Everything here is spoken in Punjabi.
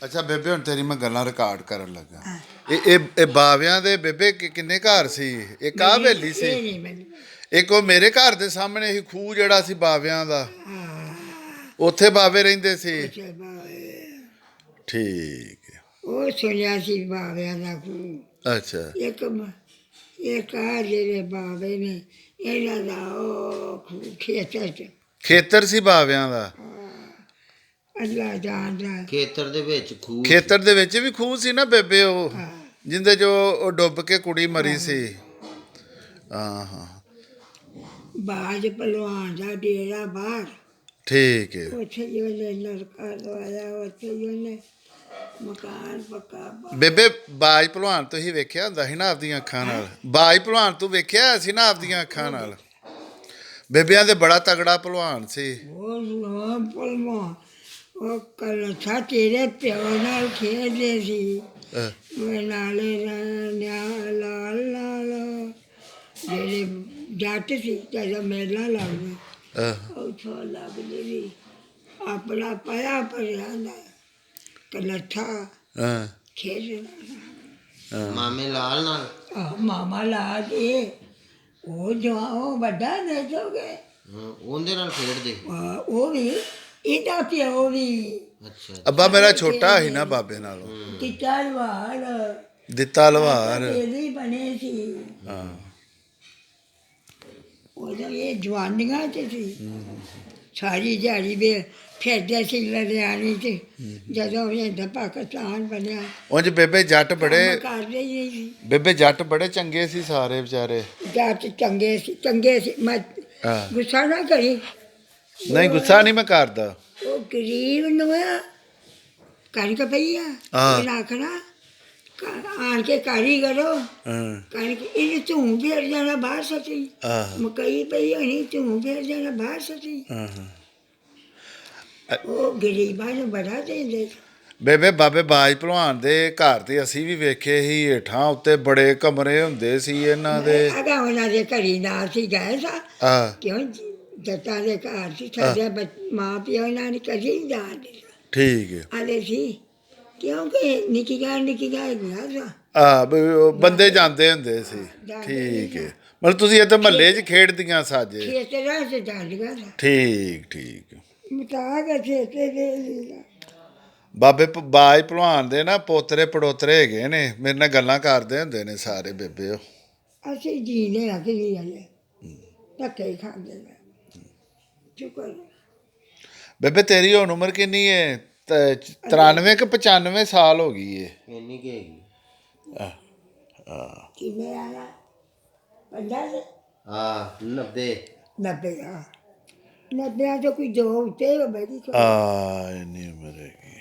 ਅੱਛਾ ਬੇਬੇ ਹੁਣ ਤੇਰੀ ਮੈਂ ਗੱਲਾਂ ਰਿਕਾਰਡ ਕਰਨ ਲੱਗਾ। ਇਹ ਬਾਵਿਆਂ ਦੇ ਬੇਬੇ ਕਿੰਨੇ ਘਰ ਸੀ? ਇੱਕ ਆ ਹਵੇਲੀ ਸੀ, ਇਹ ਨਹੀਂ ਮੈਨੂੰ ਇੱਕ ਉਹ ਮੇਰੇ ਘਰ ਦੇ ਸਾਹਮਣੇ ਹੀ ਖੂਹ ਜਿਹੜਾ ਸੀ ਬਾਵਿਆਂ ਦਾ, ਉੱਥੇ ਬਾਵੇ ਰਹਿੰਦੇ ਸੀ। ਅੱਛਾ ਬਾਵੇ ਠੀਕ ਹੈ। ਉਹ ਸੁਣਿਆ ਸੀ ਬਾਵਿਆਂ ਦਾ ਖੂਹ। ਅੱਛਾ ਇੱਕ ਆ ਜਿਹੜੇ ਬਾਵੇ ਨੇ ਇਹਨਾਂ ਦਾ ਉਹ ਖੂਹ ਖੇਤਾਂ 'ਚ ਖੇਤਰ ਸੀ ਬਾਵਿਆਂ ਦਾ। ਅੱਲਾ ਜਾਣਦਾ। ਖੇਤਰ ਦੇ ਵਿੱਚ ਖੂਹ ਖੇਤਰ ਦੇ ਵਿੱਚ ਵੀ ਖੂਹ ਸੀ ਨਾ ਬੇਬੇ, ਉਹ ਜਿੰਦੇ ਜੋ ਉਹ ਡੁੱਬ ਕੇ ਕੁੜੀ ਮਰੀ ਸੀ। ਹਾਂ ਹਾਂ ਬਾਜ ਭਲਵਾਨ ਦਾ ਡੇਰਾ ਬਾਹਰ, ਠੀਕ ਹੈ। ਉੱਥੇ ਹੀ ਉਹਨੇ ਲੜਕਾ ਲਵਾਇਆ, ਉੱਥੇ ਹੀ ਉਹਨੇ ਮਕਾਨ ਪੱਕਾ ਬੇਬੇ ਬਾਜ ਭਲਵਾਨ ਤੁਸੀਂ ਵੇਖਿਆ ਹੁੰਦਾ ਸੀ ਨਾ ਆਪਦੀਆਂ ਅੱਖਾਂ ਨਾਲ? ਬਾਜ ਭਲਵਾਨ ਤੂੰ ਵੇਖਿਆ ਸੀ ਨਾ ਆਪਦੀਆਂ ਅੱਖਾਂ ਨਾਲ? ਬੇਬਿਆਂ ਦੇ ਬੜਾ ਤਗੜਾ ਭਲਵਾਨ ਸੀ ਉਹ ਭਲਵਾਨ। ਉਹ ਕਲਛਾ ਤੇਰੇ ਪਿਓ ਨਾਲ ਖੇਡਦੇ ਸੀ ਨਾਲੇ ਲਾਲ ਲਾਲ ਜਿਹੜੇ ਜੱਟ ਸੀ ਜਦੋਂ ਮੇਲਾ ਲੱਗਦਾ ਉੱਥੋਂ ਲੱਗਦੇ ਸੀ ਆਪਣਾ ਪਾਇਆ ਭਰਿਆ ਦਾ ਕਲਛਾ ਖੇਡਣਾ ਮਾਮੇ ਲਾਲ ਨਾਲ। ਮਾਮਾ ਲਾ ਕੇ ਉਹ ਉਹ ਵੱਡਾ ਦੇਖੋਗੇ ਉਹਦੇ ਨਾਲ ਖੇਡਦੇ। ਉਹ ਵੀ ਇਹਦਾ ਪਿਓ ਵੀ। ਅੱਛਾ ਅੱਬਾ ਮੇਰਾ ਛੋਟਾ ਸੀ ਨਾ ਬਾਬੇ ਨਾਲੋਂ। ਦਿੱਤਾ ਲਵਾਰ ਦਿੱਤਾ ਲਵਾਰ। ਇਹਦੇ ਬਣੇ ਸੀ। ਹਾਂ ਉਦੋਂ ਇਹ ਜਵਾਨੀਆਂ 'ਚ ਸੀ। ਸਾਰੀ ਦਿਹਾੜੀ ਵੇ ਫਿਰਦੇ ਸੀ ਲੁਧਿਆਣੇ 'ਚ। ਜਦੋਂ ਇਹ ਪਾਕਿਸਤਾਨ ਬਣਿਆ ਉਂਝ ਬੇਬੇ ਜੱਟ ਬੜੇ, ਕਰਦੇ ਹੀ ਸੀ। ਬੇਬੇ ਜੱਟ ਬੜੇ ਚੰਗੇ ਸੀ ਸਾਰੇ ਵਿਚਾਰੇ। ਜੱਟ ਚੰਗੇ ਸੀ। ਮੈਂ ਗੁੱਸਾ ਨਾ ਕਰੀ। ਨਹੀਂ ਗੁੱਸਾ ਨਹੀਂ ਮੈਂ ਕਰਦਾ। ਉਹ ਗਰੀਬ ਨੂੰ ਕਣਕ ਪਈ ਆ ਇਹਨਾਂ ਆਖਣਾ ਆਣ ਕੇ ਕਾਰੀ ਕਰੋ ਕਣਕ ਇਹਨੇ ਝੂੰ ਫੇਰ ਜਾਣਾ ਬਾਹਰ ਸੱਚੀ। ਮਕਈ ਪਈ ਹੋਣੀ ਝੂੰ ਫੇਰ ਜਾਣਾ ਬਾਹਰ ਸੱਚੀ। ਉਹ ਗਰੀਬਾਂ ਨੂੰ ਬੜਾ ਦਿੰਦੇ। ਬੇਬੇ ਬਾਬੇ ਬਾਜ ਭਲਵਾਨ ਦੇ ਘਰ ਤੇ ਅਸੀਂ ਵੀ ਵੇਖੇ ਸੀ, ਹੇਠਾਂ ਉੱਤੇ ਬੜੇ ਕਮਰੇ ਹੁੰਦੇ ਸੀ ਇਹਨਾਂ ਦੇ। ਅਗਾ ਉਹਨਾਂ ਦੇ ਘਰੀ ਨਾਲ ਸੀ ਗਏ ਸਾ ਕਿਉਂ ਜੱਟਾਂ ਦੇ ਘਰ ਸੀ। ਸਾਡੇ ਮਾਂ ਪਿਓ ਇਹਨਾਂ ਨੇ ਕਦੀ ਨਹੀਂ ਜਾਣ ਦਿੱਤਾ। ਠੀਕ ਹੈ। ਆਲੇ ਸੀ ਕਿਉਂਕਿ ਨਿੱਕੀਆਂ ਗਿਆ ਆ ਬੰਦੇ ਜਾਂਦੇ ਹੁੰਦੇ ਸੀ। ਠੀਕ ਹੈ। ਮਤਲਬ ਤੁਸੀਂ ਇੱਥੇ ਮਹੱਲੇ 'ਚ ਖੇਡਦੀਆਂ ਸਾਜੇ? ਖੇਤਰਾਂ 'ਚ ਜਾਂਦੀਆਂ ਸਾ। ਠੀਕ ਮਤਾ ਕੇ ਖੇਤੇ ਦੇ ਬਾਬੇ ਬਾਜ ਭਲਵਾਨ ਦੇ ਨਾ ਪੋਤਰੇ ਪੜੋਤਰੇ ਹੈਗੇ ਨੇ, ਮੇਰੇ ਨਾਲ ਗੱਲਾਂ ਕਰਦੇ ਹੁੰਦੇ ਨੇ ਸਾਰੇ ਬੇਬੇ। ਉਹ ਅਸੀਂ ਜੀਨੇ ਅਗਲੀ ਵਾਲੇ ਧੱਕੇ ਖਾਂਦੇ ਨੇ। ਸ਼ੁਕਰ ਬੇਬੇ ਤੇਰੀ ਹੁਣ ਉਮਰ ਕਿੰਨੀ ਹੈ? 93 ਕਿ 95 ਸਾਲ ਹੋ ਗਈ ਹੈ? ਇੰਨੀ ਕੀ ਹੈਗੀ? ਕਿਵੇਂ ਆਇਆ 50 90 90 90 ਤੋਂ ਕੋਈ ਜੋ ਉੱਤੇ ਹੋਵੇ। ਇੰਨੀ ਉਮਰ ਹੈਗੀ।